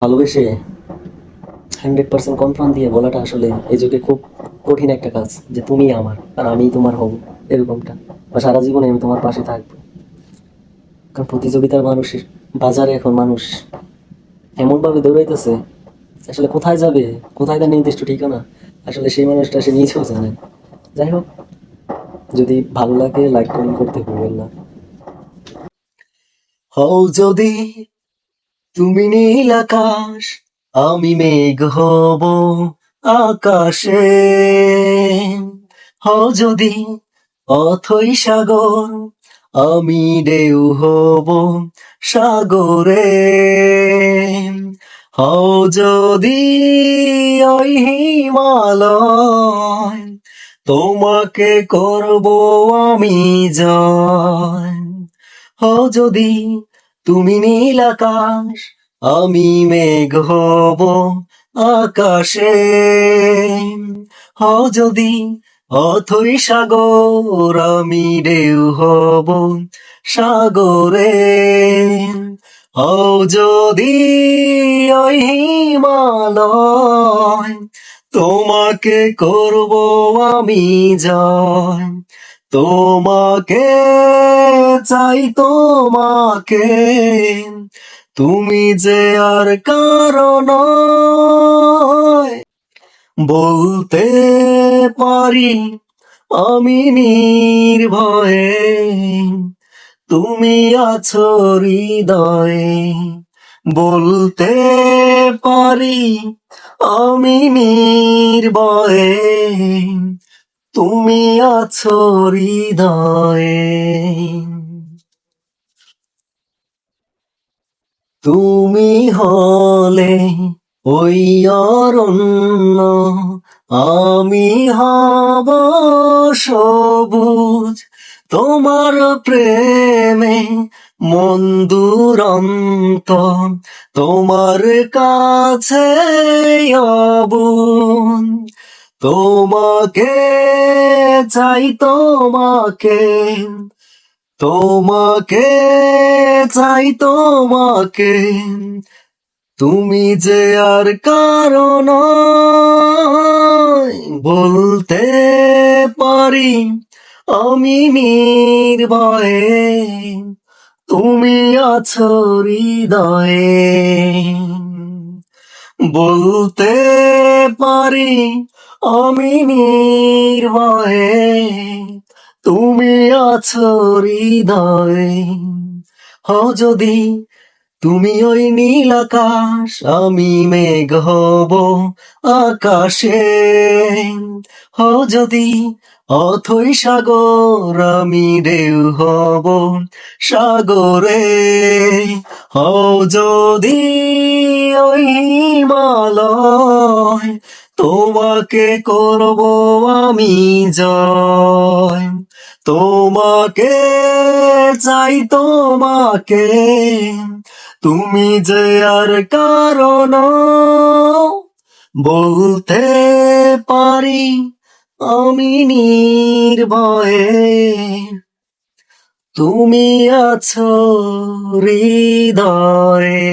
ভালোবেসে 100% কনফার্ম দিয়ে বলাটা আসলে এই যুগে খুব কঠিন একটা কাজ, যে তুমি আমার আর আমি তোমার হব, এরকমটা, বা সারা জীবনে আমি তোমার পাশে থাকবো। কারণ প্রতিযোগিতার মানুষের বাজারে এখন মানুষ এমনভাবে দৌড়াইতেছে, আসলে কোথায় যাবে, কোথায় তার নির্দিষ্ট ঠিকানা, আসলে সেই মানুষটা সে নিজেও জানে। যাই হোক, যদি ভালো লাগে লাইক কমেন্ট করতে ভুলবেন না। হও যদি তুমি নীল আকাশ, আমি মেঘ হব আকাশে। হও যদি অথই সাগর, আমি ঢেউ হব সাগরে। হও যদি ওই হিমালয়, তোমাকে করব আমি জয়। হও যদি তুমি নীল আকাশ, আমি মেঘ হব আকাশে। হও যদি অথই সাগর, আমি ঢেউ হব সাগরে। হও যদি ওই হিমালয়, তোমাকে করব আমি জয়। তোমাকে চাই, তোমাকে, তুমি যে আর কারো নয়। বলতে পারি আমি নির্ভয়ে, তুমি আছো হৃদয়ে। বলতে পারি আমি নির্ভয়ে, তুমি আছো হৃদয়ে। তুমি হলে ওই অরণ্য, আমি হব সবুজ। তোমার প্রেমে মন দুরন্ত, তোমার কাছে অবুঝ। তোমাকে চাই, তোমাকে, তোমাকে চাই, তোমাকে, তুমি যে আর কারো নয়। বলতে পারি আমি নির্ভয়ে, তুমি আছো হৃদয়ে। বলতে পারি আমি নির্ভয়ে, তুমি আছো হৃদয়ে। হও যদি তুমি ওই নীল আকাশ, আমি মেঘ হব আকাশে। হও যদি অথই সাগর, আমি ঢেউ হব সাগরে। হও যদি ওই হিমালয়, তোমাকে করব আমি জয়। তোমাকে চাই, তোমাকে, তুমি যে আর কারণ। বলতে পারি আমি নির্ভয়ে, তুমি আছো হৃদয়ে।